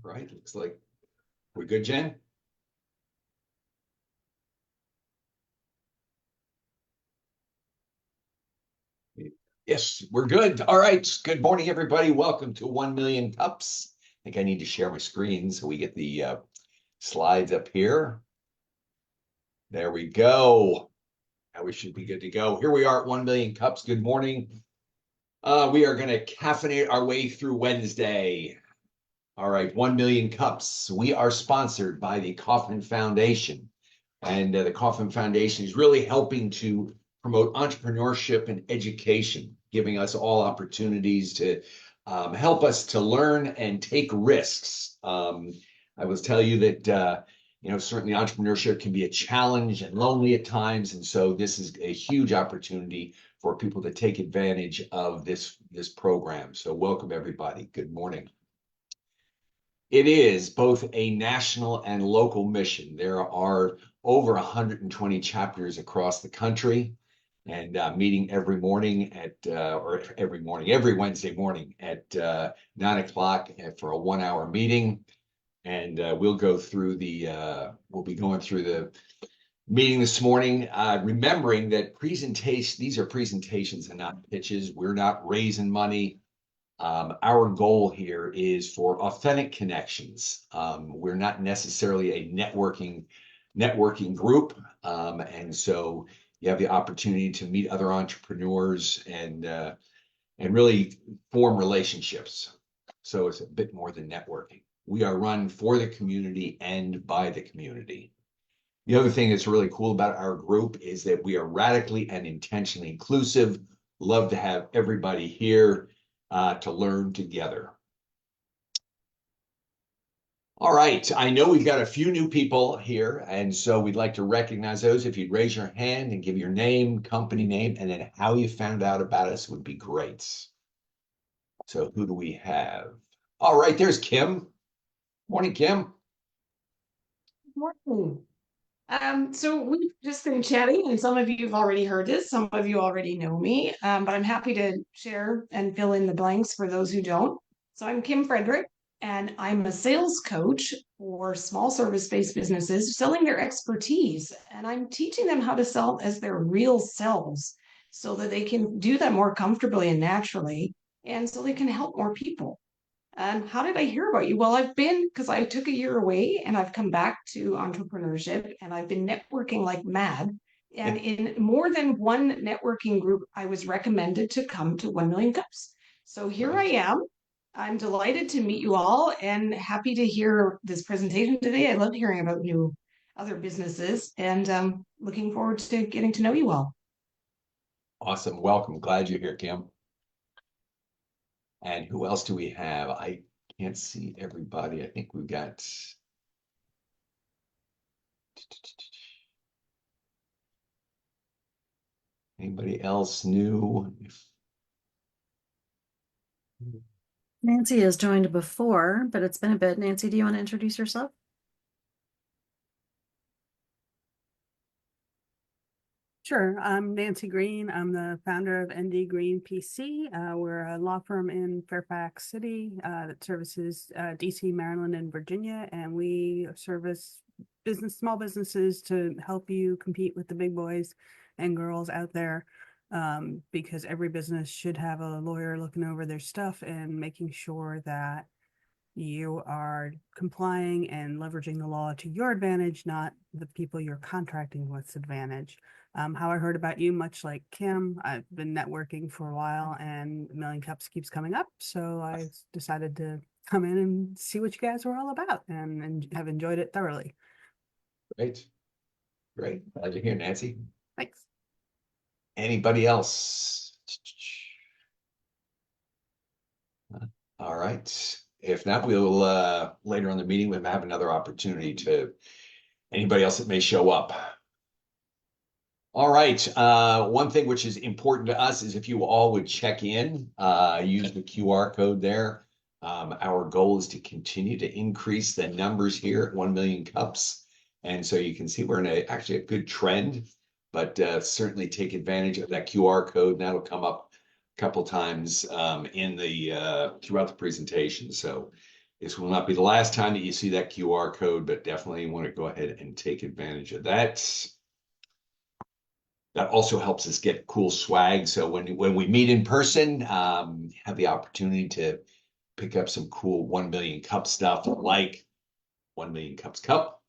Right, looks like we're good, Jen? Yes, we're good. All right. Good morning, everybody. Welcome to 1 Million Cups. I think I need to share my screen so we get the slides up here. There we go. Now we should be good to go. Here we are at 1 Million Cups. Good morning. We are going to caffeinate our way through Wednesday. All right, 1 Million Cups. We are sponsored by the Kauffman Foundation. And the Kauffman Foundation is really helping to promote entrepreneurship and education, giving us all opportunities to help us to learn and take risks. I will tell you that certainly entrepreneurship can be a challenge and lonely at times, and so this is a huge opportunity for people to take advantage of this program. So welcome everybody. Good morning. It is both a national and local mission. There are over 120 chapters across the country, and meeting every morning every Wednesday morning at 9 o'clock for a 1 hour meeting. And we'll be going through the meeting this morning, remembering that these are presentations and not pitches. We're not raising money. Our goal here is for authentic connections. We're not necessarily a networking group. And so you have the opportunity to meet other entrepreneurs and really form relationships. So it's a bit more than networking. We are run for the community and by the community. The other thing that's really cool about our group is that we are radically and intentionally inclusive. Love to have everybody here to learn together. All right, I know we've got a few new people here, and so we'd like to recognize those. If you'd raise your hand and give your name, company name, and then how you found out about us would be great. So who do we have? All right, there's Kim. Morning, Kim. Morning. So we've just been chatting, and some of you have already heard this, some of you already know me, but I'm happy to share and fill in the blanks for those who don't. So I'm Kim Frederick, and I'm a sales coach for small service-based businesses selling their expertise, and I'm teaching them how to sell as their real selves so that they can do that more comfortably and naturally, and so they can help more people. How did I hear about you? Well, because I took a year away and I've come back to entrepreneurship and I've been networking like mad. And in more than one networking group, I was recommended to come to 1 Million Cups. So here I am. I'm delighted to meet you all and happy to hear this presentation today. I love hearing about new other businesses and looking forward to getting to know you all. Awesome. Welcome. Glad you're here, Kim. And who else do we have? I can't see everybody. I think we've got. Anybody else new? Nancy has joined before, but it's been a bit. Nancy, do you want to introduce yourself? Sure. I'm Nancy Green. I'm the founder of ND Green PC. We're a law firm in Fairfax City that services DC, Maryland, and Virginia, and we service small businesses to help you compete with the big boys and girls out there, because every business should have a lawyer looking over their stuff and making sure that you are complying and leveraging the law to your advantage, not the people you're contracting with's advantage. How I heard about you, much like Kim, I've been networking for a while and 1 Million Cups keeps coming up. So I decided to come in and see what you guys were all about and have enjoyed it thoroughly. Great. Great. Glad you're here, Nancy. Thanks. Anybody else? All right. If not, we'll later on the meeting, we'll have another opportunity to anybody else that may show up. All right. One thing which is important to us is if you all would check in, use the QR code there. Our goal is to continue to increase the numbers here at 1 Million Cups. And so you can see we're in actually a good trend, but certainly take advantage of that QR code. And that'll come up a couple times throughout the presentation. So This will not be the last time that you see that QR code, but definitely want to go ahead and take advantage of that. That also helps us get cool swag. So when we meet in person, have the opportunity to pick up some cool 1 Million Cup stuff like 1 Million Cups Cup.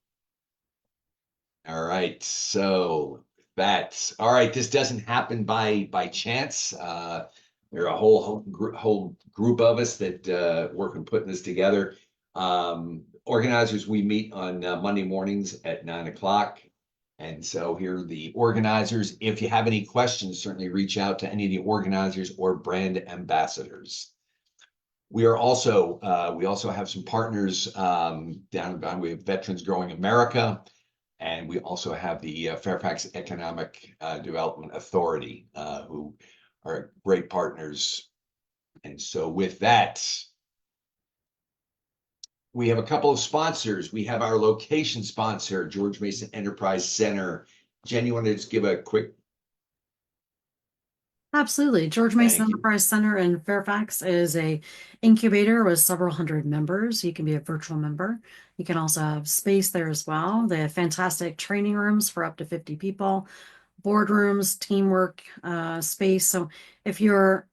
All right, so that's all right. This doesn't happen by chance. There are a whole group of us that work on putting this together. Organizers, we meet on Monday mornings at 9 o'clock. And so here are the organizers. If you have any questions, certainly reach out to any of the organizers or brand ambassadors. We also have some partners down and down. We have Veterans Growing America, and we also have the Fairfax Economic Development Authority, who are great partners. And so with that, we have a couple of sponsors. We have our location sponsor, George Mason Enterprise Center. Jen, you want to just give a quick? Absolutely. George Mason Thank you. Enterprise Center in Fairfax is a incubator with several hundred members. You can be a virtual member. You can also have space there as well. They have fantastic training rooms for up to 50 people, boardrooms, teamwork space. So if you're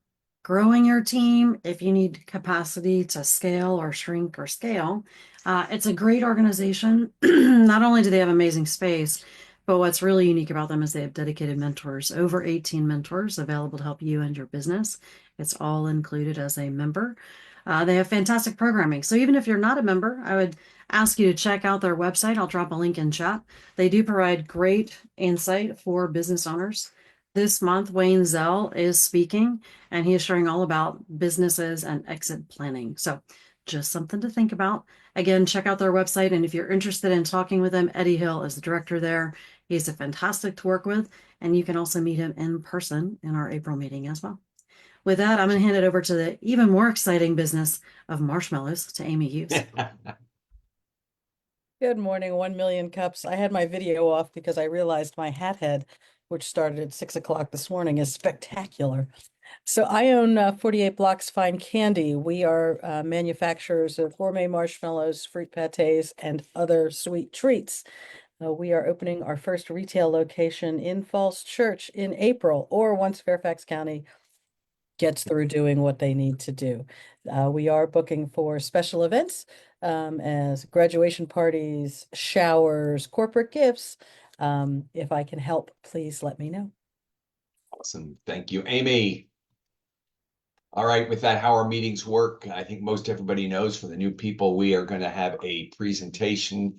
growing your team, if you need capacity to scale or shrink or scale, it's a great organization. Not only do they have amazing space, but what's really unique about them is they have dedicated mentors, over 18 mentors available to help you and your business. It's all included as a member. They have fantastic programming. So even if you're not a member, I would ask you to check out their website. I'll drop a link in chat. They do provide great insight for business owners. This month, Wayne Zell is speaking, and he is sharing all about businesses and exit planning. So just something to think about. Again, check out their website. And if you're interested in talking with them, Eddie Hill is the director there. He's fantastic to work with. And you can also meet him in person in our April meeting as well. With that, I'm going to hand it over to the even more exciting business of marshmallows to Amy Hughes. Good morning, 1 Million Cups. I had my video off because I realized my hat head, which started at 6 o'clock this morning, is spectacular. So I own 48 Blocks Fine Candy. We are manufacturers of gourmet marshmallows, fruit pâtés, and other sweet treats. We are opening our first retail location in Falls Church in April, or once Fairfax County gets through doing what they need to do. We are booking for special events as graduation parties, showers, corporate gifts. If I can help, please let me know. Awesome. Thank you, Amy. All right, with that, how our meetings work, I think most everybody knows. For the new people, we are going to have a presentation.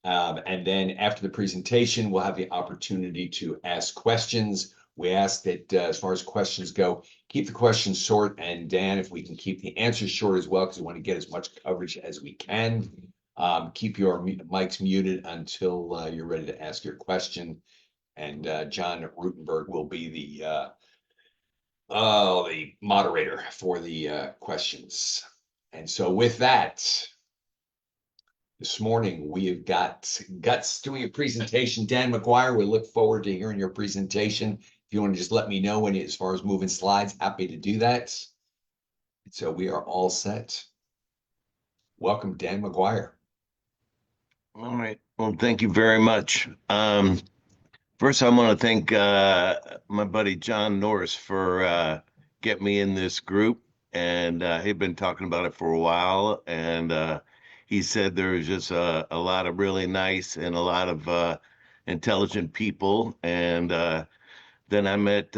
And then after the presentation, we'll have the opportunity to ask questions. We ask that as far as questions go, keep the questions short. And Dan, if we can keep the answers short as well, because we want to get as much coverage as we can. Keep your mics muted until you're ready to ask your question. And John Rutenberg will be the moderator for the questions. And so with that, this morning we have got GUTTS doing a presentation. Dan McGuire, we look forward to hearing your presentation. If you want to just let me know as far as moving slides, happy to do that. So we are all set. Welcome, Dan McGuire. All right. Well, thank you very much. First, I want to thank my buddy John Norris for getting me in this group. And he'd been talking about it for a while. And he said there was just a lot of really nice and a lot of intelligent people. And then I met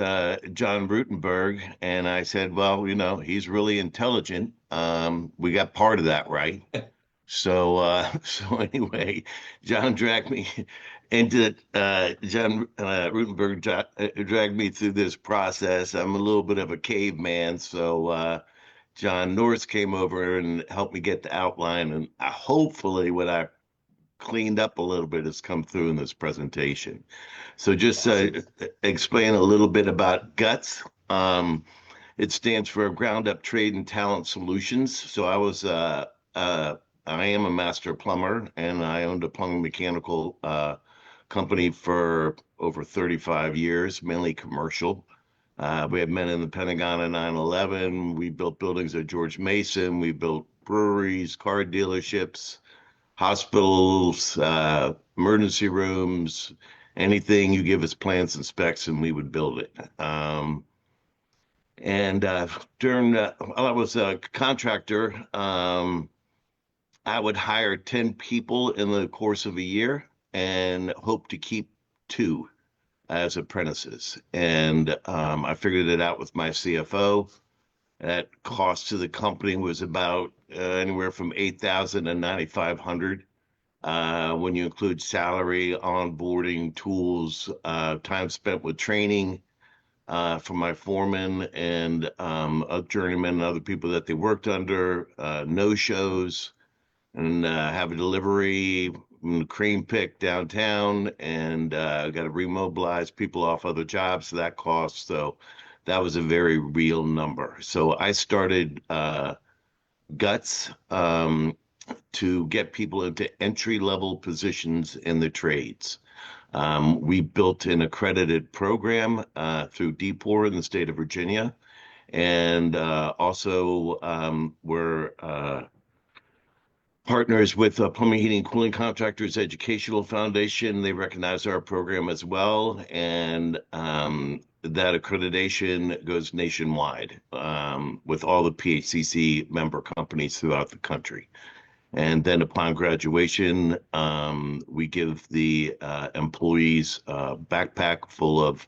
John Rutenberg, and I said, well, he's really intelligent. We got part of that right. So anyway, John dragged me into John Rutenberg dragged me through this process. I'm a little bit of a caveman, so John Norris came over and helped me get the outline, and hopefully what I cleaned up a little bit has come through in this presentation. So just explain a little bit about GUTTS. It stands for Ground Up Trade and Talent Solutions. So I am a master plumber, and I owned a plumbing mechanical company for over 35 years, mainly commercial. We have men in the Pentagon at 9/11. We built buildings at George Mason. We built breweries, car dealerships, hospitals, emergency rooms, anything. You give us plans and specs and we would build it. And during while I was a contractor, I would hire 10 people in the course of a year and hope to keep 2 as apprentices. And I figured it out with my CFO. That cost to the company was about anywhere from 8,000 to 9,500. When you include salary, onboarding, tools, time spent with training for my foreman and a journeyman and other people that they worked under, no shows, and have a delivery, cream pick downtown, and got to remobilize people off other jobs. So that cost. So that was a very real number. So I started GUTS to get people into entry-level positions in the trades. We built an accredited program through DPOR in the state of Virginia, and also we're partners with Plumbing, Heating, Cooling Contractors Educational Foundation. They recognize our program as well, and that accreditation goes nationwide with all the PHCC member companies throughout the country. And then upon graduation, we give the employees a backpack full of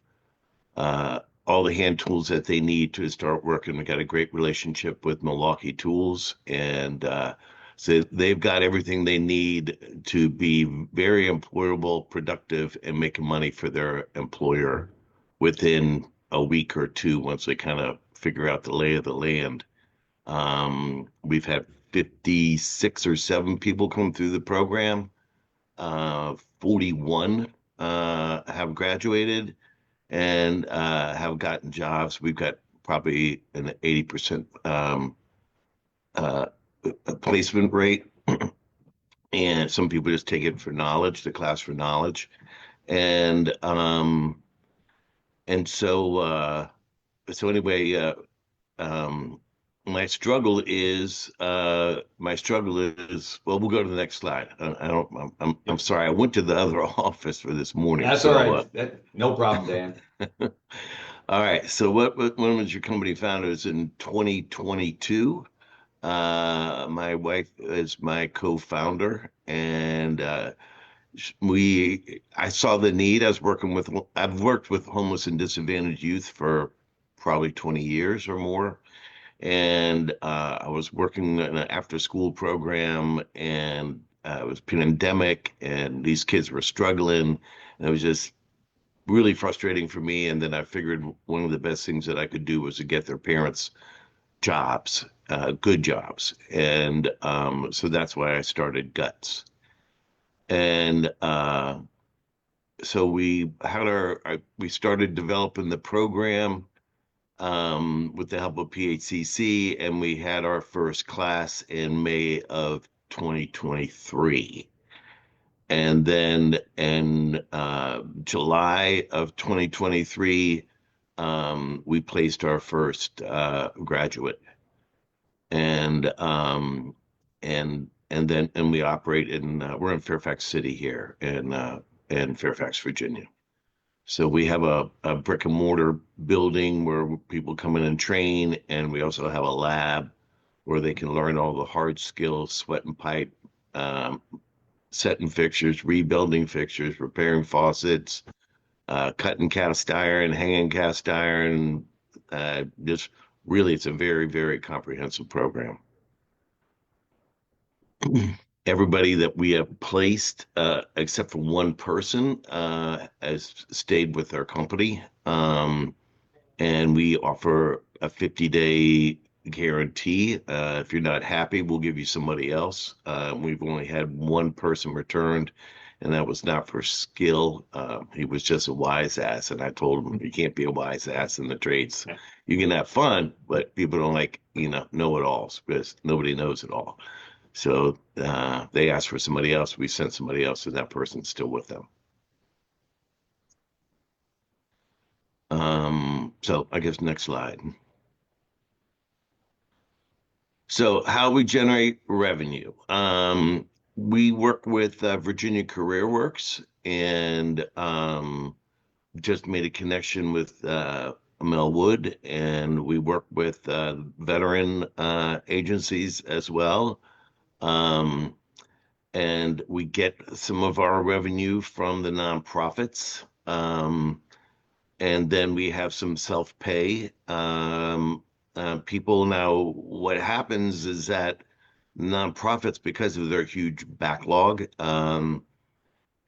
all the hand tools that they need to start working. We got a great relationship with Milwaukee Tools, and so they've got everything they need to be very employable, productive, and making money for their employer within a week or 2 once they kind of figure out the lay of the land. We've had 56 or 7 people come through the program. 41 have graduated and have gotten jobs. We've got probably an 80% placement rate. And some people just take it for knowledge, the class for knowledge. And so anyway, my struggle is well, we'll go to the next slide. I'm sorry, I went to the other office for this morning. That's so, all right. No problem, Dan. All right. So when was your company founded? It was in 2022. My wife is my co-founder, and I saw the need. I've worked with homeless and disadvantaged youth for probably 20 years or more. And I was working in an after-school program, and it was pandemic, and these kids were struggling, and it was just really frustrating for me. And then I figured one of the best things that I could do was to get their parents jobs, good jobs, and so that's why I started GUTS. And so we started developing the program with the help of PHCC, and we had our first class in May of 2023. And then in July of 2023, we placed our first graduate. And we operate we're in Fairfax City here in Fairfax, Virginia. So we have a brick and mortar building where people come in and train, and we also have a lab where they can learn all the hard skills, sweat and pipe, setting fixtures, rebuilding fixtures, repairing faucets, cutting cast iron, hanging cast iron. Just really, it's a very, very comprehensive program. Everybody that we have placed, except for one person, has stayed with our company. And we offer a 50-day guarantee. If you're not happy, we'll give you somebody else. We've only had one person returned, and that was not for skill. He was just a wise ass. And I told him, you can't be a wise ass in the trades. You can have fun, but people don't like, know-it-alls, because nobody knows it all. So they asked for somebody else. We sent somebody else, and that person's still with them. So I guess next slide. So how we generate revenue. We work with Virginia Career Works and just made a connection with Mel Wood, and we work with veteran agencies as well. Um, and we get some of our revenue from the nonprofits. And then we have some self-pay people. Now, what happens is that nonprofits, because of their huge backlog,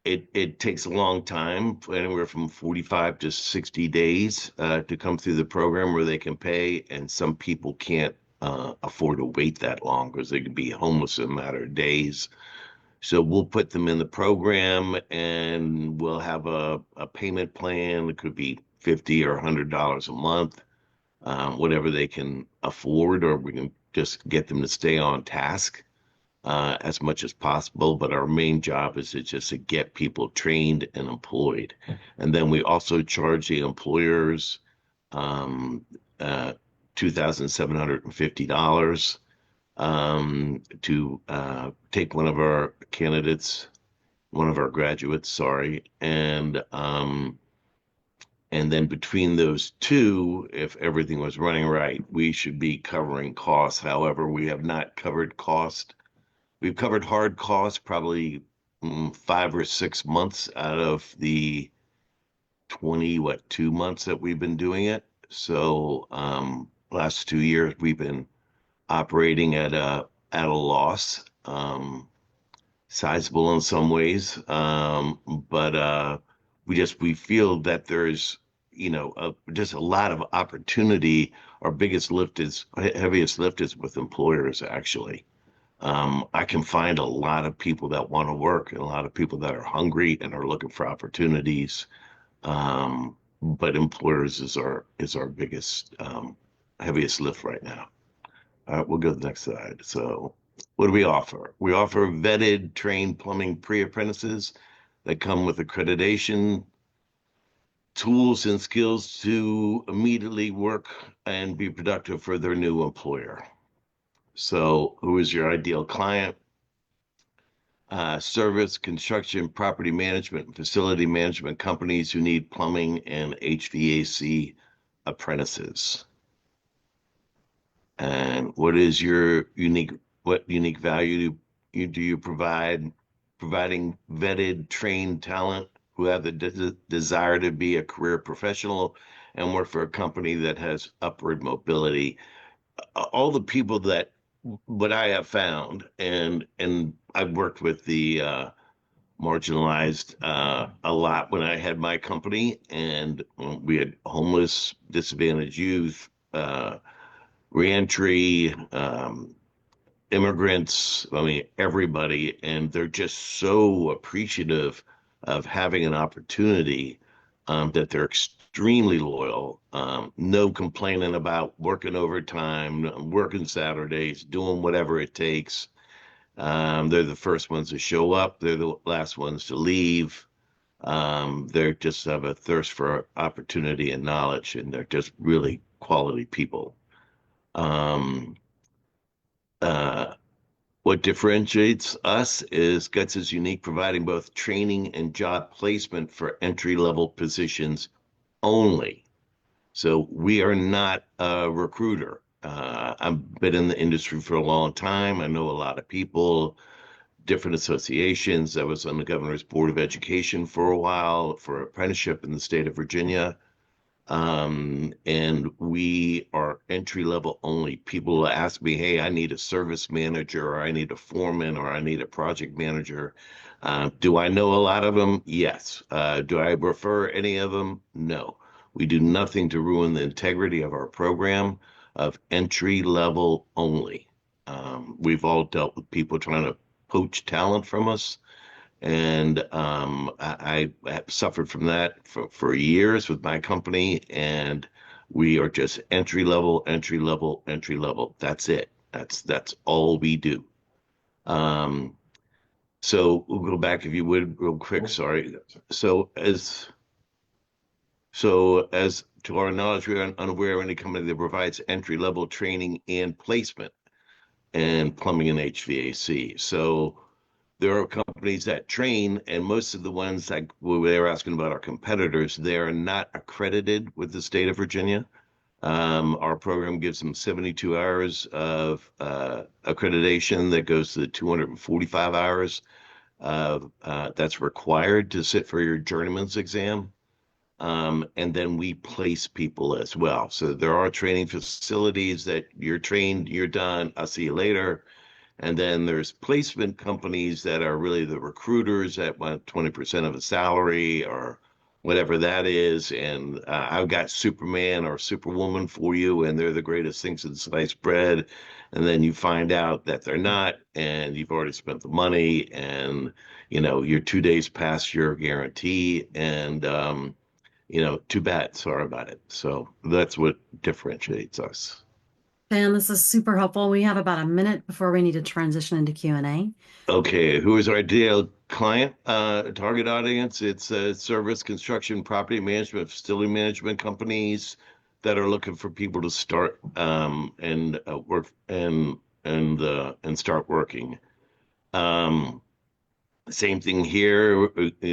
it takes a long time, anywhere from 45 to 60 days to come through the program where they can pay, and some people can't afford to wait that long because they could be homeless in a matter of days. So we'll put them in the program and we'll have a payment plan. It could be $50 or $100 a month, whatever they can afford, or we can just get them to stay on task as much as possible. But our main job is to get people trained and employed. And then we also charge the employers $2,750 to take one of our candidates, one of our graduates, sorry, and then between those two, if everything was running right, we should be covering costs. However, we have not covered cost. We've covered hard costs probably 5 or 6 months out of the 2 months that we've been doing it. So last 2 years we've been operating at a loss, sizable in some ways, but we feel that there's just a lot of opportunity. Our heaviest lift is with employers, actually. I can find a lot of people that want to work and a lot of people that are hungry and are looking for opportunities. But employers is our biggest, heaviest lift right now. All right, we'll go to the next slide. So what do we offer? We offer vetted, trained plumbing pre-apprentices that come with accreditation, tools and skills to immediately work and be productive for their new employer. So who is your ideal client? Service, construction, property management, and facility management companies who need plumbing and HVAC apprentices. And what is your unique value do you provide? Providing vetted, trained talent who have the desire to be a career professional and work for a company that has upward mobility. All the people that what I have found, and I've worked with the marginalized a lot when I had my company, and we had homeless, disadvantaged youth, reentry, immigrants, I mean, everybody, and they're just so appreciative of having an opportunity, that they're extremely loyal, no complaining about working overtime, working Saturdays, doing whatever it takes. They're the first ones to show up. They're the last ones to leave. They just have a thirst for opportunity and knowledge, and they're just really quality people. What differentiates us is GUTTS is unique, providing both training and job placement for entry-level positions only. So we are not a recruiter. I've been in the industry for a long time. I know a lot of people, different associations. I was on the Governor's Board of Education for a while for apprenticeship in the state of Virginia. And we are entry level only. People ask me, hey, I need a service manager, or I need a foreman, or I need a project manager. Do I know a lot of them? Yes. Do I refer any of them? No. We do nothing to ruin the integrity of our program of entry level only. We've all dealt with people trying to poach talent from us. And I have suffered from that for years with my company, and we are just entry level, entry level, entry level. That's it. That's all we do. So we'll go back if you would real quick. Sorry. So as to our knowledge, we are unaware of any company that provides entry level training and placement. and plumbing and HVAC. So there are companies that train, and most of the ones like they were asking about our competitors, they are not accredited with the state of Virginia. Our program gives them 72 hours of accreditation that goes to 245 hours that's required to sit for your journeyman's exam. And then we place people as well. So there are training facilities that you're trained, you're done, I'll see you later. And then there's placement companies that are really the recruiters that want 20% of a salary or whatever that is. And I've got Superman or Superwoman for you, and they're the greatest things in sliced bread. And then you find out that they're not, and you've already spent the money, and you're 2 days past your guarantee, and too bad. Sorry about it. So that's what differentiates us. Dan, this is super helpful. We have about a minute before we need to transition into Q&A. Okay, who is our ideal client, target audience? It's service, construction, property management, facility management companies that are looking for people to start and work and start working. Same thing here.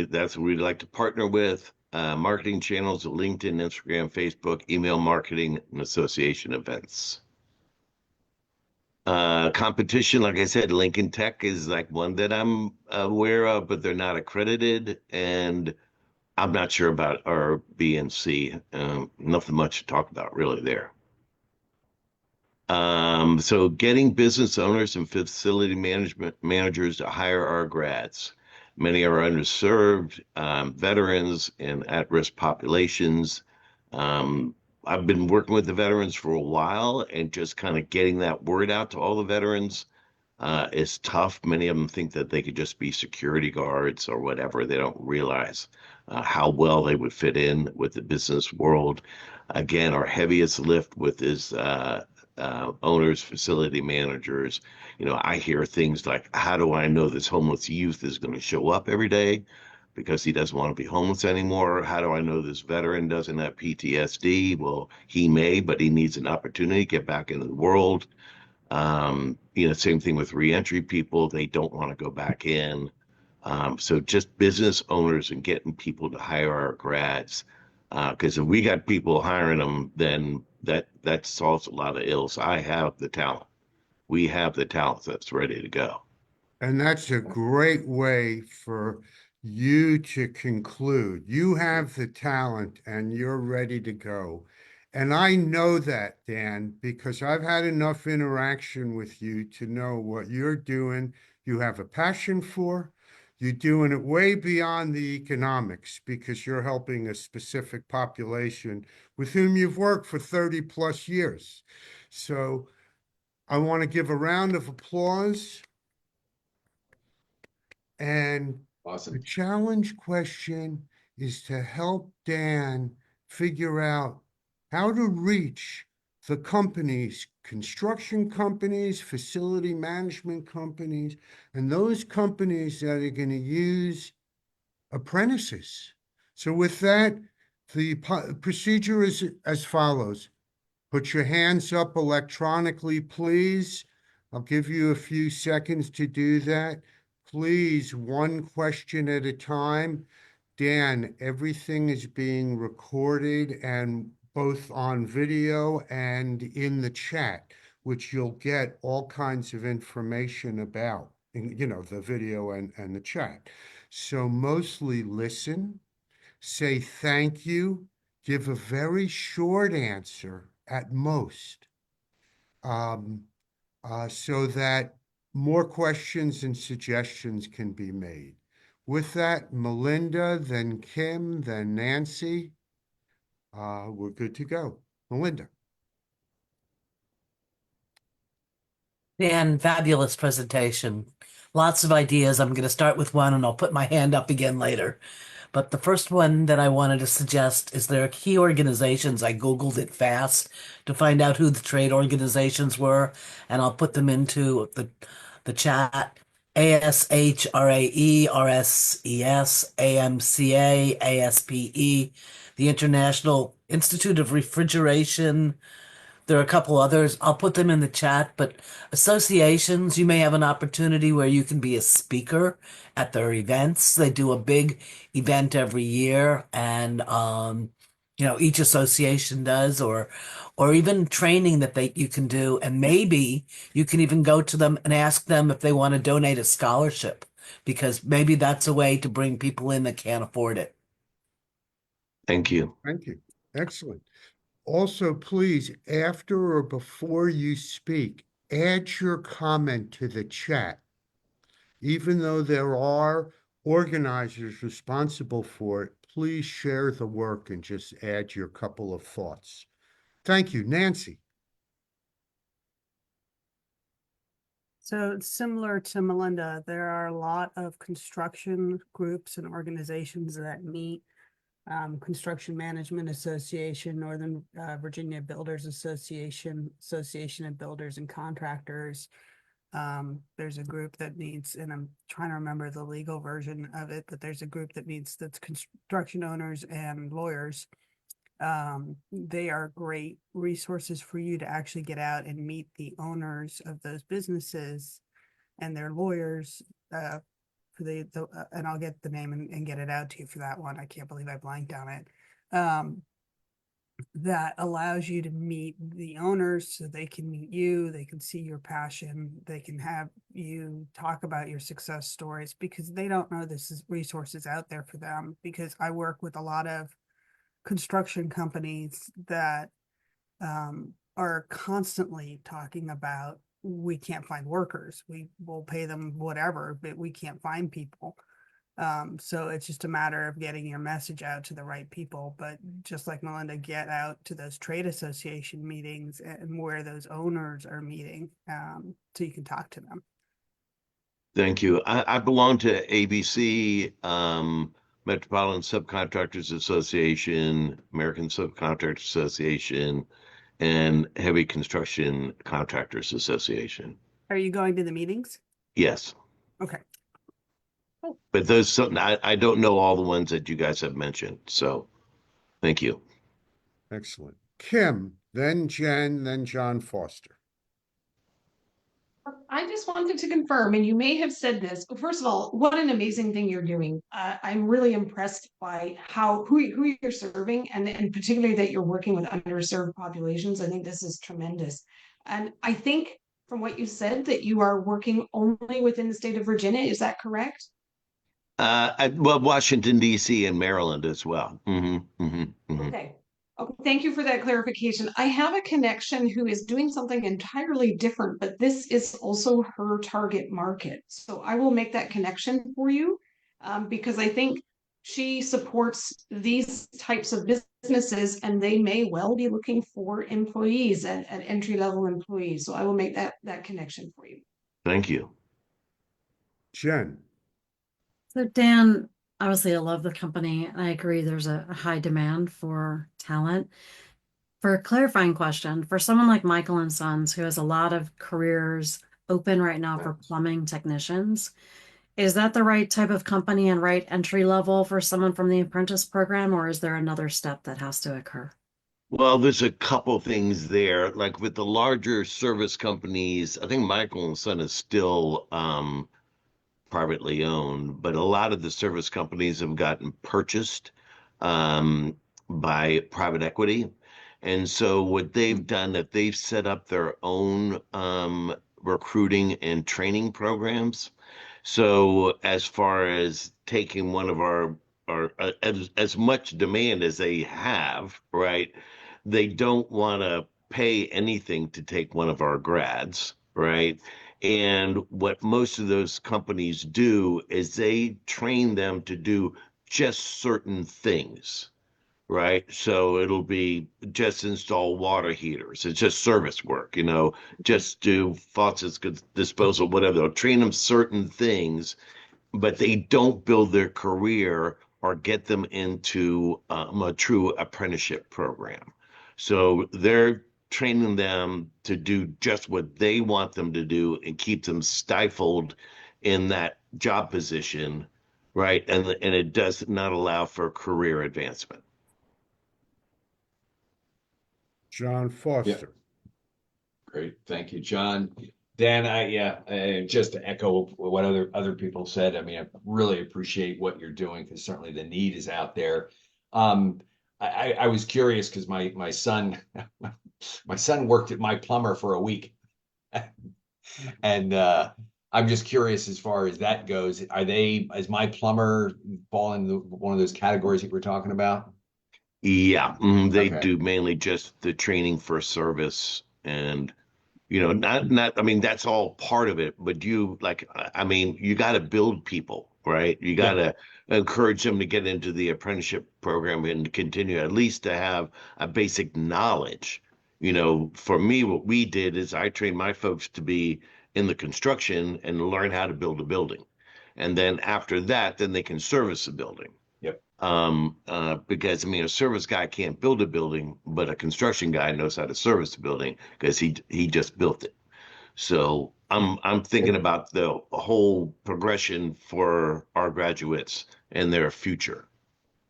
That's what we'd like to partner with. Marketing channels: LinkedIn, Instagram, Facebook, email marketing, and association events. Competition, like I said, Lincoln Tech is like one that I'm aware of, but they're not accredited, and I'm not sure about our BNC. Nothing much to talk about really there. So getting business owners and facility management managers to hire our grads. Many are underserved, veterans and at-risk populations. I've been working with the veterans for a while, and just kind of getting that word out to all the veterans is tough. Many of them think that they could just be security guards or whatever. They don't realize how well they would fit in with the business world. Again, our heaviest lift with is owners, facility managers. I hear things like, how do I know this homeless youth is going to show up every day because he doesn't want to be homeless anymore? How do I know this veteran doesn't have PTSD? Well, he may, but he needs an opportunity to get back into the world. Same thing with reentry people. They don't want to go back in. So just business owners and getting people to hire our grads. Because if we got people hiring them, then that solves a lot of ills. I have the talent. We have the talent that's ready to go. And that's a great way for you to conclude. You have the talent and you're ready to go. And I know that, Dan, because I've had enough interaction with you to know what you're doing, you have a passion for. You're doing it way beyond the economics because you're helping a specific population with whom you've worked for 30 plus years. So I want to give a round of applause. And the Awesome. challenge question is to help Dan figure out how to reach the companies, construction companies, facility management companies, and those companies that are going to use apprentices. So with that, the procedure is as follows. Put your hands up electronically, please. I'll give you a few seconds to do that. Please, one question at a time. Dan, everything is being recorded and both on video and in the chat, which you'll get all kinds of information about, the video and the chat. So mostly listen, say thank you, give a very short answer at most, so that more questions and suggestions can be made. With that, Melinda, then Kim, then Nancy, we're good to go. Melinda. Dan, fabulous presentation. Lots of ideas. I'm going to start with one and I'll put my hand up again later. But the first one that I wanted to suggest is there are key organizations. I Googled it fast to find out who the trade organizations were, and I'll put them into the chat. ASHRAE, RSES, AMCA, ASPE, the International Institute of Refrigeration, There are a couple others. I'll put them in the chat, but associations, you may have an opportunity where you can be a speaker at their events. They do a big event every year, and each association does, or even training that you can do, and maybe you can even go to them and ask them if they want to donate a scholarship, because maybe that's a way to bring people in that can't afford it. Thank you. Thank you. Excellent. Also, please, after or before you speak, add your comment to the chat. Even though there are organizers responsible for it, please share the work and just add your couple of thoughts. Thank you, Nancy. So similar to Melinda, there are a lot of construction groups and organizations that meet. Construction Management Association, Northern Virginia Builders Association, Association of Builders and Contractors. There's a group that meets, and I'm trying to remember the legal version of it, but there's a group that meets that's construction owners and lawyers. They are great resources for you to actually get out and meet the owners of those businesses and their lawyers, and I'll get the name and get it out to you for that one. I can't believe I blanked on it. That allows you to meet the owners so they can meet you, they can see your passion, they can have you talk about your success stories, because they don't know this is resources out there for them. Because I work with a lot of construction companies that are constantly talking about, we can't find workers. We will pay them whatever, but we can't find people. So it's just a matter of getting your message out to the right people. But just like Melinda, get out to those trade association meetings and where those owners are meeting, so you can talk to them. Thank you. I belong to ABC, Metropolitan Subcontractors Association, American Subcontractors Association, and Heavy Construction Contractors Association. Are you going to the meetings? Yes. Okay. But those, I don't know all the ones that you guys have mentioned. So thank you. Excellent. Kim, then Jen, then John Foster. I just wanted to confirm, and you may have said this, but first of all, what an amazing thing you're doing. I'm really impressed by who you're serving, and particularly that you're working with underserved populations. I think this is tremendous. And I think from what you said that you are working only within the state of Virginia. Is that correct? Well, Washington, D.C. and Maryland as well. Okay. Okay, thank you for that clarification. I have a connection who is doing something entirely different, but this is also her target market. So I will make that connection for you, because I think she supports these types of businesses, and they may well be looking for employees and entry-level employees. So I will make that connection for you. Thank you. Jen. So Dan, obviously I love the company, and I agree there's a high demand for talent. For a clarifying question, for someone like Michael and Sons, who has a lot of careers open right now for plumbing technicians, is that the right type of company and right entry level for someone from the apprentice program, or is there another step that has to occur? Well, there's a couple things there. Like with the larger service companies, I think Michael and Son is still privately owned, but a lot of the service companies have gotten purchased by private equity. And so what they've done, that they've set up their own recruiting and training programs. So as far as taking one of our as much demand as they have, right? They don't want to pay anything to take one of our grads, right? And what most of those companies do is they train them to do just certain things, right? So it'll be just install water heaters. It's just service work, just do faucets, disposal, whatever. They'll train them certain things, but they don't build their career or get them into a true apprenticeship program. So they're training them to do just what they want them to do and keep them stifled in that job position, right? And it does not allow for career advancement. John Foster. Great. Thank you, John. Dan, just to echo what other people said, I mean, I really appreciate what you're doing because certainly the need is out there. I was curious because my son my son worked at my plumber for a week. And I'm just curious as far as that goes. Is my plumber fall into one of those categories that we're talking about? Yeah, they Okay. do mainly just the training for service and not I mean that's all part of it, but I mean you got to build people, right? You got to encourage them to get into the apprenticeship program and continue at least to have a basic knowledge. For me, what we did is I trained my folks to be in the construction and learn how to build a building. And then after that, then they can service a building. Yep. Because I mean, a service guy can't build a building, but a construction guy knows how to service a building because he just built it. So I'm thinking about the whole progression for our graduates and their future.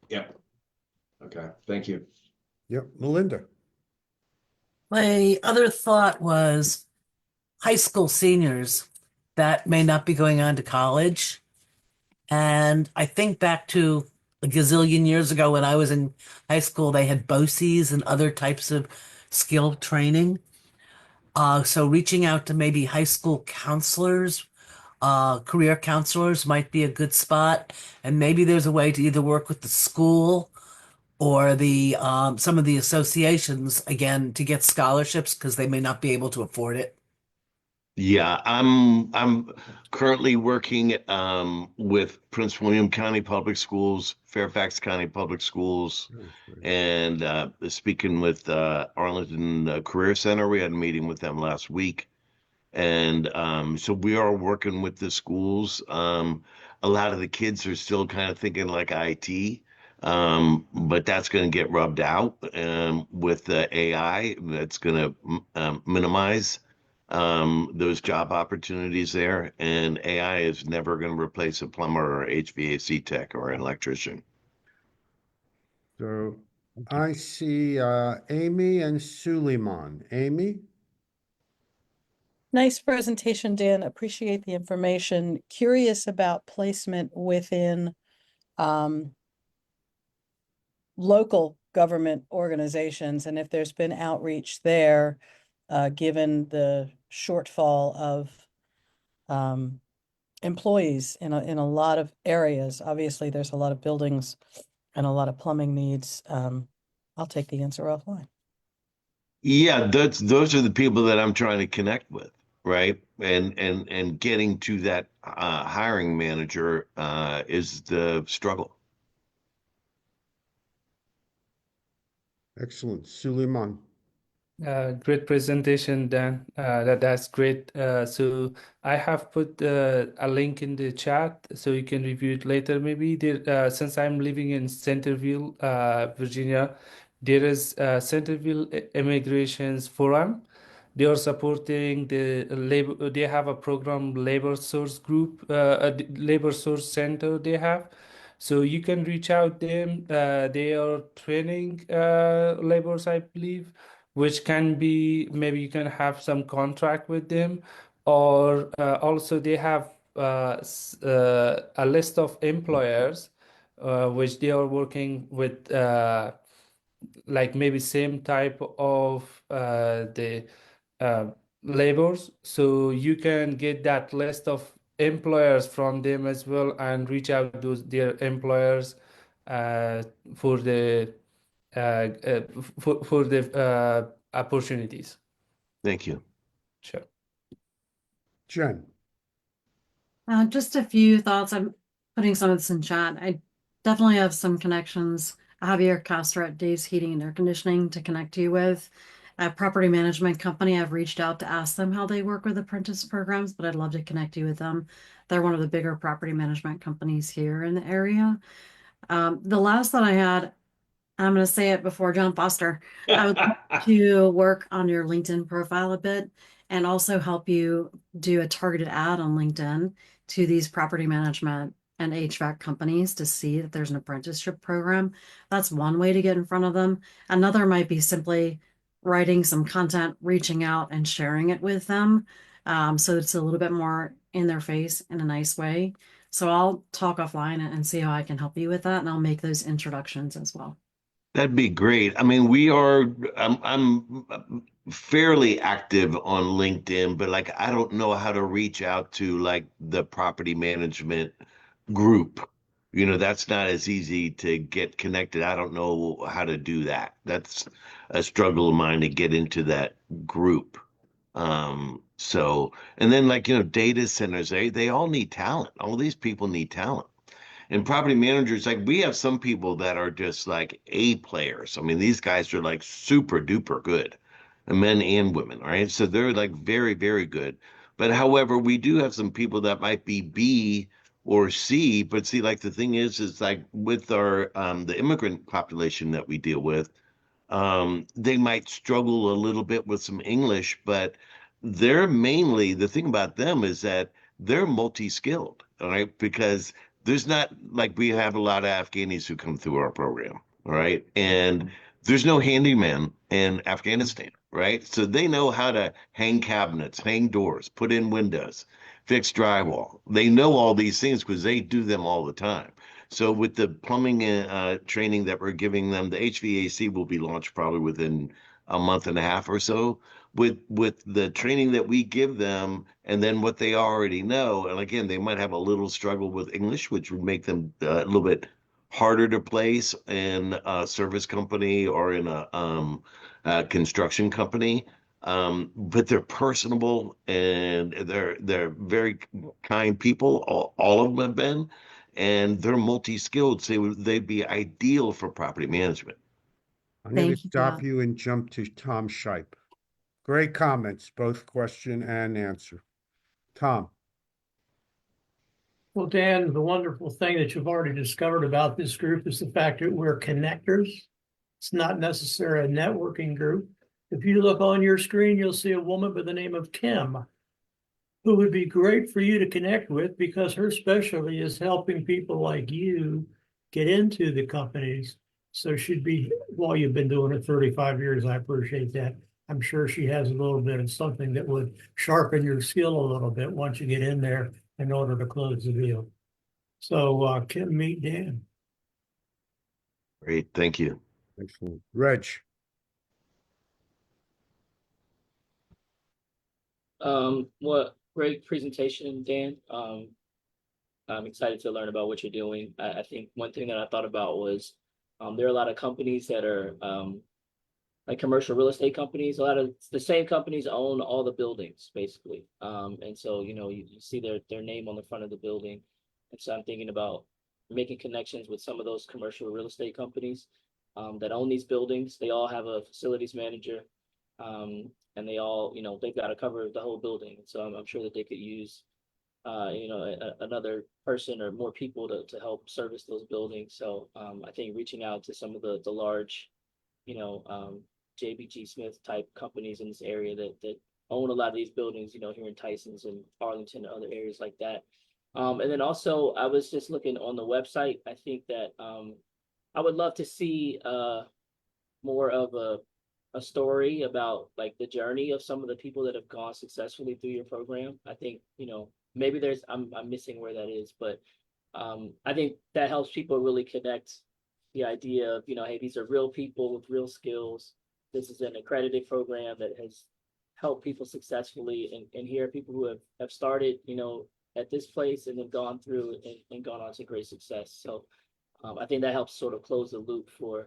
Yep. Okay. Thank you. Yep, Melinda. My other thought was high school seniors that may not be going on to college. And I think back to a gazillion years ago when I was in high school, they had BOCES and other types of skill training. So reaching out to maybe high school counselors, career counselors might be a good spot. And maybe there's a way to either work with the school or the some of the associations again to get scholarships because they may not be able to afford it. Yeah, I'm currently working with Prince William County Public Schools, Fairfax County Public Schools, and speaking with Arlington Career Center. We had a meeting with them last week, and so we are working with the schools. A lot of the kids are still kind of thinking like IT, but that's going to get rubbed out with the AI. That's going to minimize those job opportunities there. And AI is never going to replace a plumber or HVAC tech or an electrician. So I see Amy and Suleiman. Amy? Nice presentation, Dan. Appreciate the information. Curious about placement within local government organizations and if there's been outreach there, given the shortfall of employees in a lot of areas. Obviously, there's a lot of buildings and a lot of plumbing needs. I'll take the answer offline. Yeah, those are the people that I'm trying to connect with, right? And getting to that hiring manager is the struggle. Excellent. Suleiman. Great presentation, Dan. That's great. So I have put a link in the chat so you can review it later. Maybe there, since I'm living in Centerville, Virginia, there is Centerville Immigrations Forum. They are supporting the labor. They have a program, Labor Source Group, Labor Source Center. They have. So you can reach out them. They are training laborers, I believe, which can be maybe you can have some contract with them, or also they have a list of employers which they are working with, like maybe same type of the uh, labors. So you can get that list of employers from them as well and reach out to their employers uh, for the for the opportunities. Thank you. Sure. Jen. Just a few thoughts. I'm putting some of this in chat. I definitely have some connections. Javier Castro at Dave's Heating and Air Conditioning to connect you with. A property management company, I've reached out to ask them how they work with apprentice programs, but I'd love to connect you with them. They're one of the bigger property management companies here in the area. The last that I had, I'm going to say it before John Foster. I would like to work on your LinkedIn profile a bit and also help you do a targeted ad on LinkedIn to these property management and HVAC companies to see that there's an apprenticeship program. That's one way to get in front of them. Another might be simply writing some content, reaching out and sharing it with them. So it's a little bit more in their face in a nice way. So I'll talk offline and see how I can help you with that, and I'll make those introductions as well. That'd be great. I mean, I'm fairly active on LinkedIn, but like I don't know how to reach out to like the property management group. You know, that's not as easy to get connected. I don't know how to do that. That's a struggle of mine to get into that group. So, and then like, you know, data centers, they all need talent. All these people need talent. And property managers, like we have some people that are just like A players. I mean, these guys are like super duper good, men and women, right? So they're like very, very good. But however, we do have some people that might be B or C. But see, like the thing is like with our the immigrant population that we deal with, they might struggle a little bit with some English, but they're mainly the thing about them is that they're multi-skilled, all right? Because there's not like we have a lot of Afghanis who come through our program, all right? And there's no handyman in Afghanistan, right? So they know how to hang cabinets, hang doors, put in windows, fix drywall. They know all these things because they do them all the time. So with the plumbing training that we're giving them, the HVAC will be launched probably within a month and a half or so. With the training that we give them, and then what they already know, and again, they might have a little struggle with English, which would make them a little bit harder to place in a service company or in a construction company. But they're personable and they're very kind people. All of them have been, and they're multi-skilled, so they'd be ideal for property management. I'm going to Thank you, stop Bob. you and jump to Tom Shipe. Great comments, both question and answer. Tom. Well, Dan, the wonderful thing that you've already discovered about this group is the fact that we're connectors. It's not necessarily a networking group. If you look on your screen, you'll see a woman by the name of Kim, who would be great for you to connect with because her specialty is helping people like you get into the companies. So she'd be, well, you've been doing it 35 years. I appreciate that. I'm sure she has a little bit of something that would sharpen your skill a little bit once you get in there in order to close the deal. So Kim, meet Dan. Great, thank you. Excellent. Reg. Well, great presentation, Dan. I'm excited to learn about what you're doing. I think one thing that I thought about was there are a lot of companies that are like commercial real estate companies. A lot of the same companies own all the buildings, basically. And so, you know, you see their name on the front of the building. And so I'm thinking about making connections with some of those commercial real estate companies that own these buildings. They all have a facilities manager. And they all, you know, they've got to cover the whole building. So I'm sure that they could use, you know, another person or more people to help service those buildings. So I think reaching out to some of the large, you know, JBG Smith type companies in this area that own a lot of these buildings, you know, here in Tysons and Arlington and other areas like that. And then also I was just looking on the website. I think that I would love to see more of a story about like the journey of some of the people that have gone successfully through your program. I think, you know, maybe there's I'm missing where that is, but I think that helps people really connect the idea of, you know, hey, these are real people with real skills. This is an accredited program that has helped people successfully, and here are people who have started, you know, at this place and then gone through and gone on to great success. So I think that helps sort of close the loop for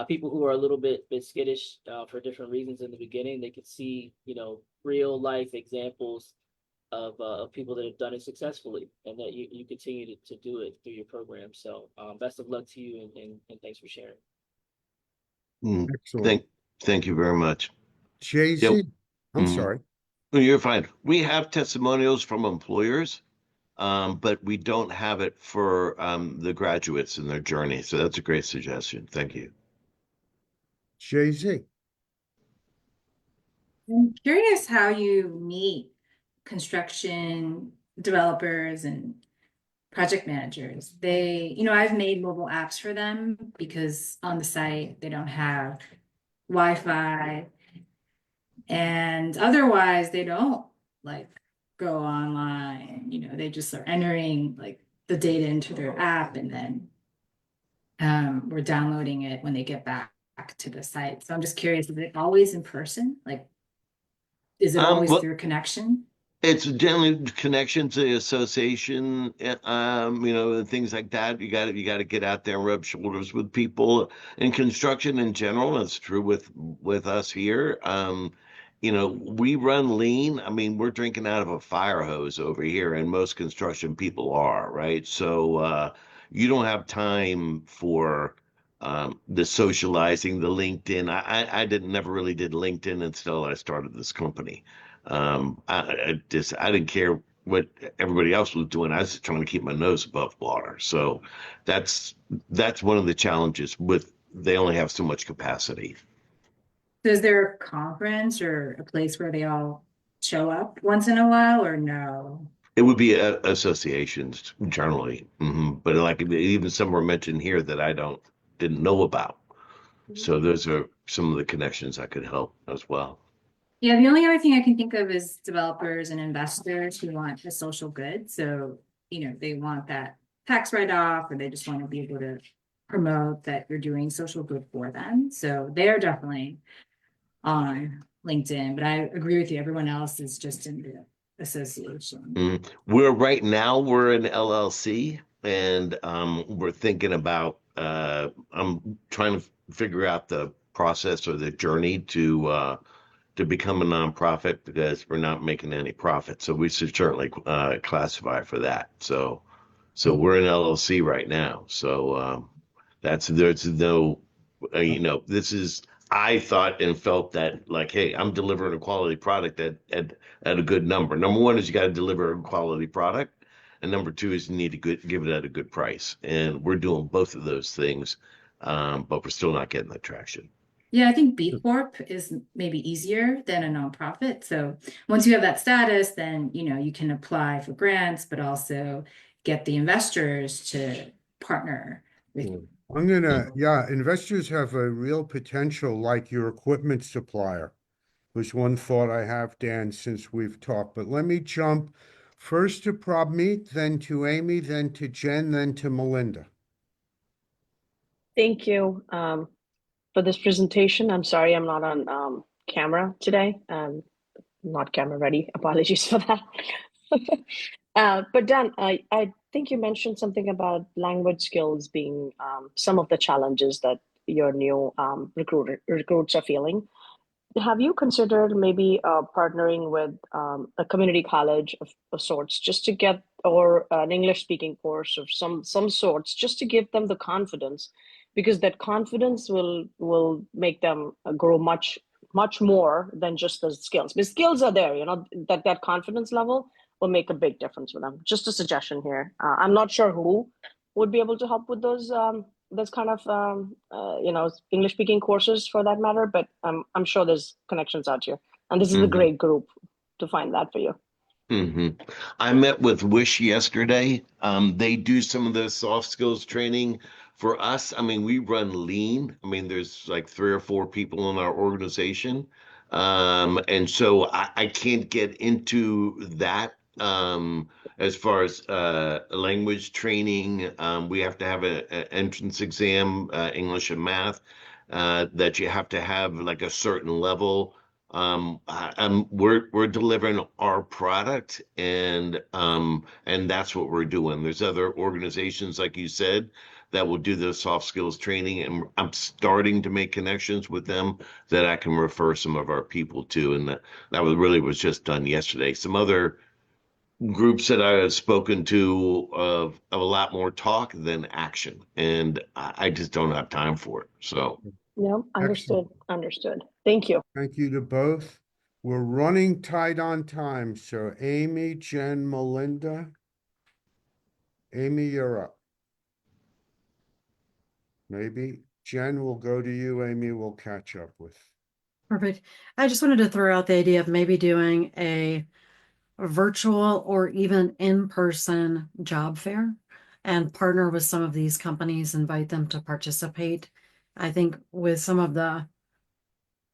people who are a little bit skittish for different reasons in the beginning. They could see, you know, real life examples of people that have done it successfully, and that you continue to do it through your program. So best of luck to you, and thanks for sharing. Excellent. Thank you very much. Jay-Z. Yep. I'm Mhm. sorry. No, you're fine. We have testimonials from employers, but we don't have it for the graduates in their journey. So that's a great suggestion. Thank you. Jay-Z. I'm curious how you meet construction developers and project managers. They, you know, I've made mobile apps for them because on the site they don't have Wi-Fi And otherwise they don't like go online, they just are entering like the data into their app, and then we're downloading it when they get back to the site. So I'm just curious, is it always in person? Like, is it always Well, through connection? it's generally connection to the association, and things like that. You got to get out there and rub shoulders with people in construction in general. It's true with us here. We run lean. I mean, we're drinking out of a fire hose over here, and most construction people are, right? So you don't have time for the socializing, the LinkedIn. I didn't never really did LinkedIn until I started this company. I didn't care what everybody else was doing. I was just trying to keep my nose above water. So that's one of the challenges with they only have so much capacity. So is there a conference or a place where they all show up once in a while, or no? It would be associations generally, but like even some were mentioned here that I didn't know about. So those are some of the connections that could help as well. Yeah, the only other thing I can think of is developers and investors who want a social good. So, they want that tax write-off, or they just want to be able to promote that you're doing social good for them. So they're definitely on LinkedIn, but I agree with you. Everyone else is just in the association. We're an LLC, and we're thinking about I'm trying to figure out the process or the journey to become a nonprofit because we're not making any profit. So we should certainly classify for that. So we're an LLC right now. So there's no, this is, I thought and felt that like, hey, I'm delivering a quality product at a good number. Number one is you got to deliver a quality product. And number two is you need to give it at a good price. And we're doing both of those things, but we're still not getting the traction. Yeah, I think B Corp is maybe easier than a nonprofit. So once you have that status, then you can apply for grants, but also get the investors to partner with you. Investors have a real potential like your equipment supplier, was one thought I have, Dan, since we've talked. But let me jump first to Prabmeet, then to Amy, then to Jen, then to Melinda. Thank you for this presentation. I'm sorry I'm not on camera today. Not camera ready. Apologies for that. But Dan, I think you mentioned something about language skills being some of the challenges that your new recruits are feeling. Have you considered maybe partnering with a community college of sorts just to get, or an English speaking course of some sorts, just to give them the confidence, because that confidence will make them grow much more than just the skills. The skills are there, that confidence level will make a big difference for them. Just a suggestion here. I'm not sure who would be able to help with those kind of English speaking courses for that matter, but I'm sure there's connections out here, and this is a great group to find that for you. I met with Wish yesterday. They do some of the soft skills training for us. I mean, we run lean. I mean, there's like 3 or 4 people in our organization. And so I can't get into that. As far as language training, we have to have an entrance exam, English and math, that you have to have like a certain level. We're delivering our product, and that's what we're doing. There's other organizations, like you said, that will do the soft skills training, and I'm starting to make connections with them that I can refer some of our people to, and that was just done yesterday. Some other groups that I have spoken to of a lot more talk than action, and I just don't have time for it. So no, understood. Thank you. Thank you to both. We're running tight on time. So Amy, Jen, Melinda. Amy, you're up. Maybe Jen will go to you. Amy will catch up with. Perfect. I just wanted to throw out the idea of maybe doing a virtual or even in-person job fair and partner with some of these companies, invite them to participate. I think with some of the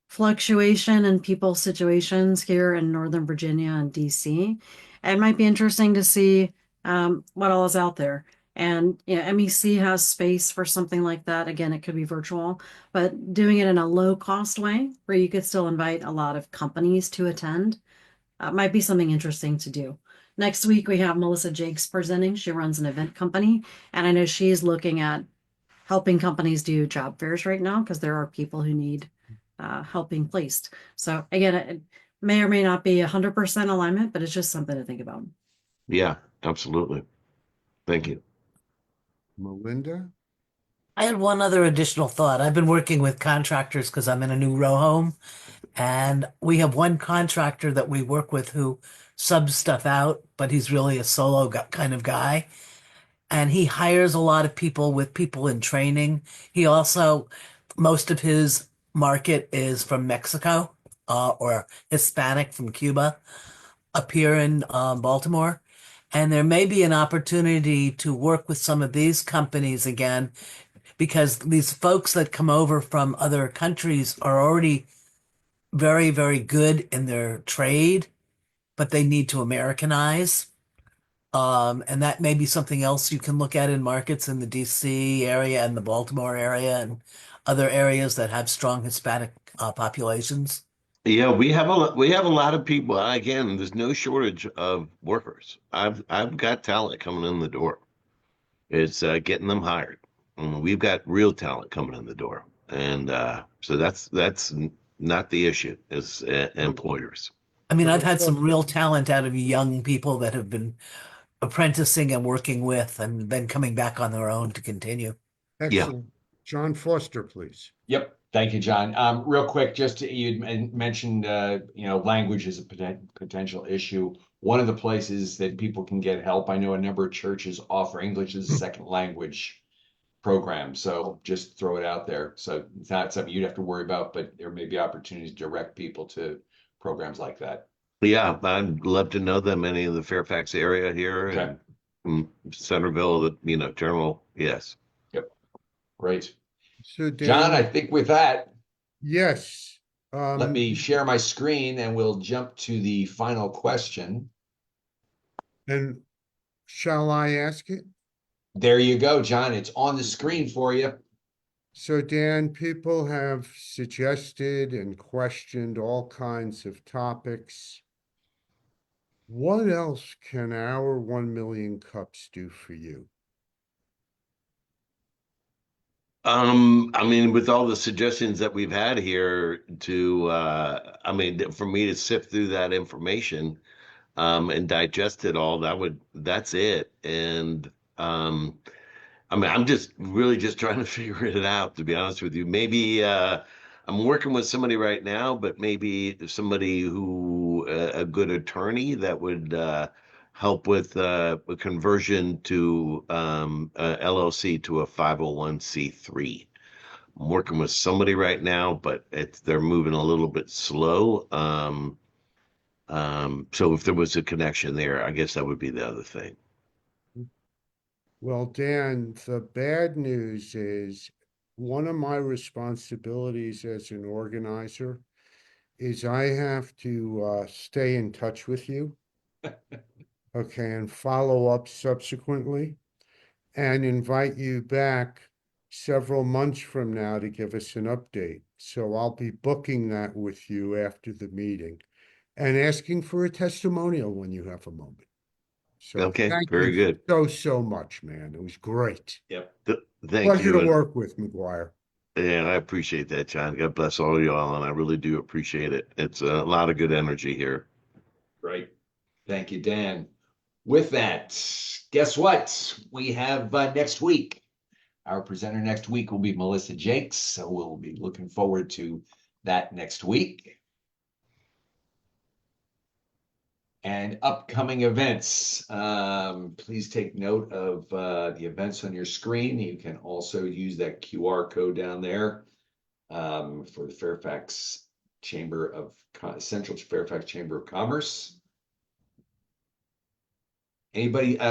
fluctuation in people's situations here in Northern Virginia and DC. It might be interesting to see what all is out there. And MEC has space for something like that. Again, it could be virtual, but doing it in a low cost way where you could still invite a lot of companies to attend might be something interesting to do. Next week, we have Melissa Jakes presenting. She runs an event company, and I know she's looking at helping companies do job fairs right now because there are people who need help being placed. So again, it may or may not be 100% alignment, but it's just something to think about. Yeah, absolutely. Thank you. Melinda? I had one other additional thought. I've been working with contractors because I'm in a new row home, and we have one contractor that we work with who subs stuff out, but he's really a solo kind of guy. And he hires a lot of people with people in training. He also, most of his market is from Mexico, or Hispanic from Cuba up here in Baltimore. And there may be an opportunity to work with some of these companies again, because these folks that come over from other countries are already very, very good in their trade, but they need to Americanize. And that may be something else you can look at in markets in the DC area and the Baltimore area and other areas that have strong Hispanic populations. Yeah, we have a lot of people. Again, there's no shortage of workers. I've got talent coming in the door. It's getting them hired. We've got real talent coming in the door, and so that's not the issue is employers. I mean, I've had some real talent out of young people that have been apprenticing and working with and then coming back on their own to continue. Excellent. John Foster, please. Yep. Thank you, John. Real quick, you mentioned, language is a potential issue. One of the places that people can get help, I know a number of churches offer English as a second language program. So just throw it out there. So it's not something you'd have to worry about, but there may be opportunities to direct people to programs like that. Yeah, I'd love to know them. Any of the Fairfax area here Okay. and Centerville, General. Yes. Yep. Great. So Dan, John, I think with that, yes. let me share my screen and we'll jump to the final question. And shall I ask it? There you go, John. It's on the screen for you. So Dan, people have suggested and questioned all kinds of topics. What else can our 1 million cups do for you? I mean, with all the suggestions that we've had here for me to sift through that information, and digest it all, that's it. And, I'm just really just trying to figure it out, to be honest with you. Maybe, I'm working with somebody right now, but maybe somebody a good attorney that would, help with a conversion to LLC to a 501c3. I'm working with somebody right now, but they're moving a little bit slow. So if there was a connection there, I guess that would be the other thing. Well, Dan, the bad news is one of my responsibilities as an organizer is I have to stay in touch with you. Okay, and follow up subsequently and invite you back several months from now to give us an update. So I'll be booking that with you after the meeting and asking for a testimonial when you have a moment. So Okay, thank very you good. so much, man. It was great. Yep. Thank Pleasure you. to work with, McGuire. Yeah, I appreciate that, John. God bless all of y'all, and I really do appreciate it. It's a lot of good energy here. Great. Thank you, Dan. With that, guess what? We have next week. Our presenter next week will be Melissa Jakes. So we'll be looking forward to that next week. And upcoming events. Please take note of the events on your screen. You can also use that QR code down there for the Fairfax Central Fairfax Chamber of Commerce.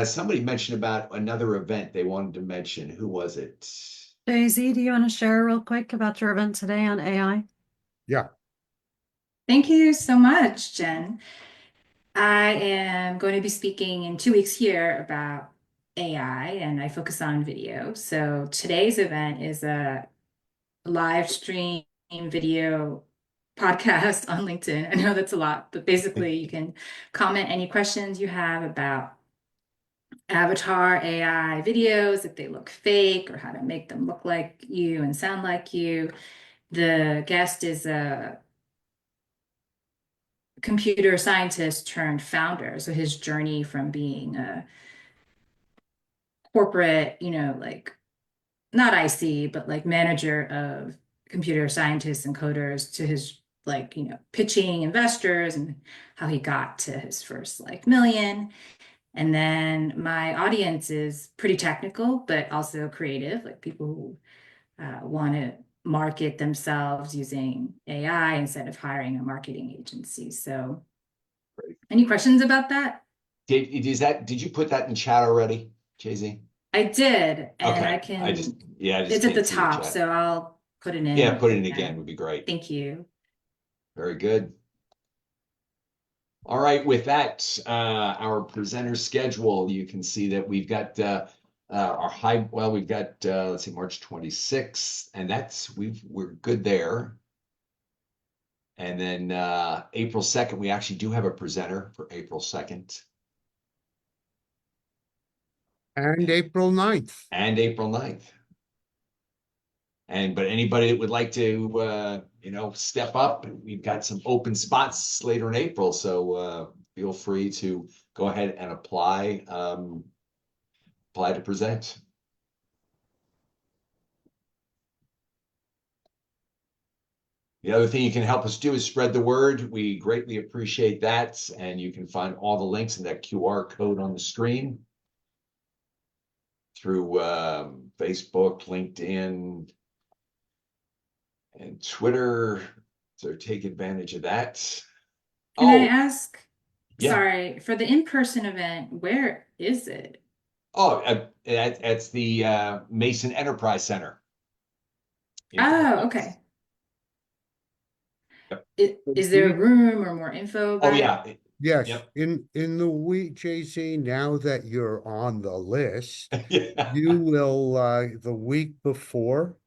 Somebody mentioned about another event they wanted to mention. Who was it? Daisy, do you want to share real quick about your event today on AI? Yeah. Thank you so much, Jen. I am going to be speaking in 2 weeks here about AI, and I focus on video. So today's event is a live stream video podcast on LinkedIn. I know that's a lot, but basically you can comment any questions you have about avatar AI videos, if they look fake, or how to make them look like you and sound like you. The guest is a computer scientist turned founder. So his journey from being a corporate, like not IC, but like manager of computer scientists and coders to his pitching investors and how he got to his first million. And then my audience is pretty technical, but also creative, like people who want to market themselves using AI instead of hiring a marketing agency. So any questions about that? Did you put that in chat already, Jay-Z? I did, and Okay. I can, just it's at the can't see top, chat. so I'll put it in. Yeah, put it in again would be great. Thank you. Very good. All right, with that, our presenter schedule, you can see that we've got we've got let's see, March 26th, and we're good there. And then April 2nd, we actually do have a presenter for April 2nd. And April 9th. And April 9th. But anybody that would like to step up, we've got some open spots later in April, so feel free to go ahead and apply to present. The other thing you can help us do is spread the word. We greatly appreciate that, and you can find all the links in that QR code on the screen through Facebook, LinkedIn, and Twitter. So take advantage of that. Can I ask? Yeah. Sorry, for the in-person event, where is it? Oh, it's the Mason Enterprise Center. Oh, okay. Yep. Is there a room or more info about Oh, yeah. Yes, Yep. in the week, JC, now that you're on the list, Yeah. you will, the week before,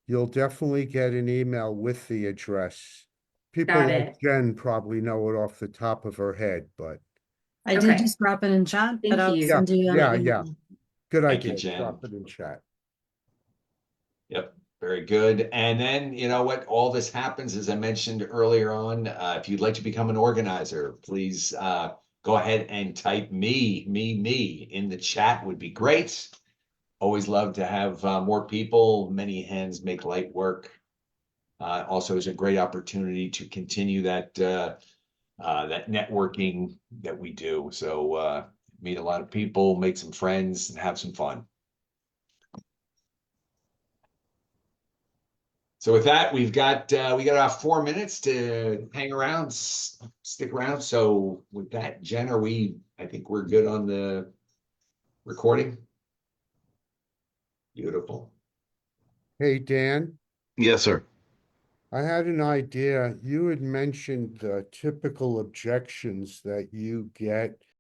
you'll definitely get an email with the address. People Got like it. Jen probably know it off the top of her head, but I Okay. did just drop it in chat, but Thank I'll you. send you an yeah, email. good Thank you, idea. Jen. Drop it in chat. Yep. Very good. And then, you know what? All this happens, as I mentioned earlier on. If you'd like to become an organizer, please go ahead and type me in the chat would be great. Always love to have more people. Many hands make light work. Also is a great opportunity to continue that networking that we do. So meet a lot of people, make some friends, and have some fun. So with that, we got about 4 minutes to hang around, stick around. So with that, Jen, I think we're good on the recording. Beautiful. Hey, Dan, Yes, sir. I had an idea. You had mentioned the typical objections that you get